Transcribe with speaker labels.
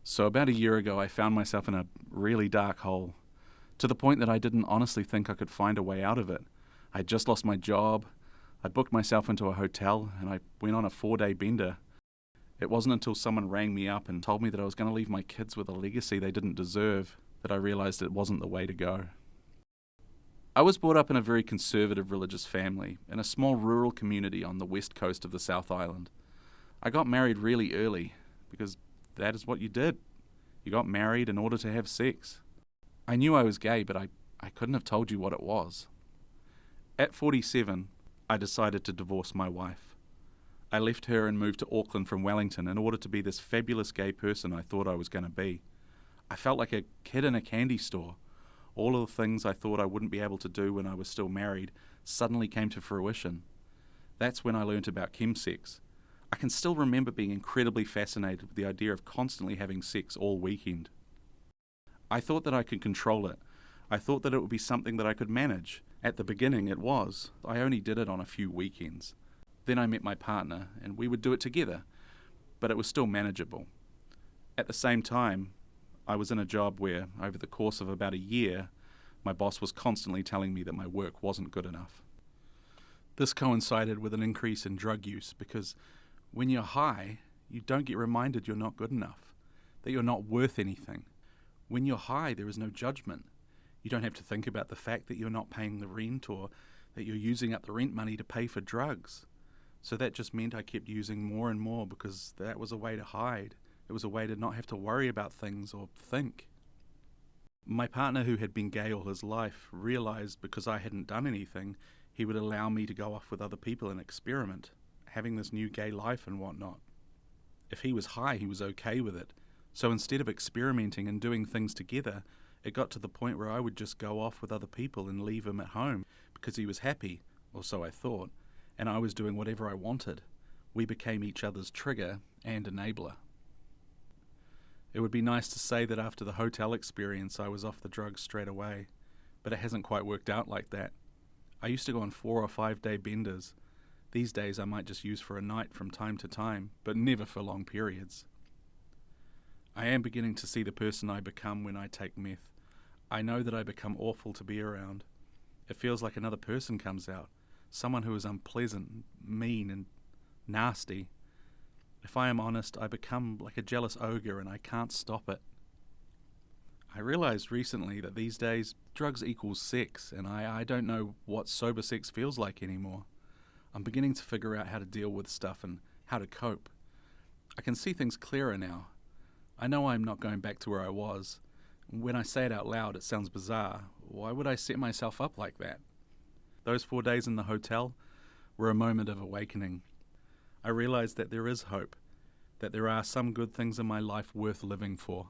Speaker 1: So about a year ago, I found myself in a really dark hole, to the point that I didn't honestly think I could find a way out of it. I'd just lost my job, I booked myself into a hotel, and I went on a 4-day bender. It wasn't until someone rang me up and told me that I was going to leave my kids with a legacy they didn't deserve that I realized it wasn't the way to go. I was brought up in a very conservative religious family, in a small rural community on the west coast of the South Island. I got married really early, because that is what you did. You got married in order to have sex. I knew I was gay, but I couldn't have told you what it was. At 47, I decided to divorce my wife. I left her and moved to Auckland from Wellington in order to be this fabulous gay person I thought I was going to be. I felt like a kid in a candy store. All of the things I thought I wouldn't be able to do when I was still married suddenly came to fruition. That's when I learnt about chemsex. I can still remember being incredibly fascinated with the idea of constantly having sex all weekend. I thought that I could control it. I thought that it would be something that I could manage. At the beginning it was. I only did it on a few weekends. Then I met my partner and we would do it together, but it was still manageable. At the same time, I was in a job where, over the course of about a year, my boss was constantly telling me that my work wasn't good enough. This coincided with an increase in drug use because when you're high, you don't get reminded you're not good enough, that you're not worth anything. When you're high, there is no judgment. You don't have to think about the fact that you're not paying the rent or that you're using up the rent money to pay for drugs. So that just meant I kept using more and more because that was a way to hide. It was a way to not have to worry about things or think. My partner, who had been gay all his life, realized because I hadn't done anything, he would allow me to go off with other people and experiment, having this new gay life and whatnot. If he was high, he was okay with it. So instead of experimenting and doing things together, it got to the point where I would just go off with other people and leave him at home because he was happy, or so I thought, and I was doing whatever I wanted. We became each other's trigger and enabler. It would be nice to say that after the hotel experience I was off the drugs straight away, but it hasn't quite worked out like that. I used to go on 4 or 5 day benders. These days I might just use for a night from time to time, but never for long periods. I am beginning to see the person I become when I take meth. I know that I become awful to be around. It feels like another person comes out, someone who is unpleasant, mean and nasty. If I am honest, I become like a jealous ogre and I can't stop it. I realized recently that these days drugs equals sex, and I don't know what sober sex feels like anymore. I'm beginning to figure out how to deal with stuff and how to cope. I can see things clearer now. I know I'm not going back to where I was. When I say it out loud, it sounds bizarre. Why would I set myself up like that? Those 4 days in the hotel were a moment of awakening. I realized that there is hope, that there are some good things in my life worth living for.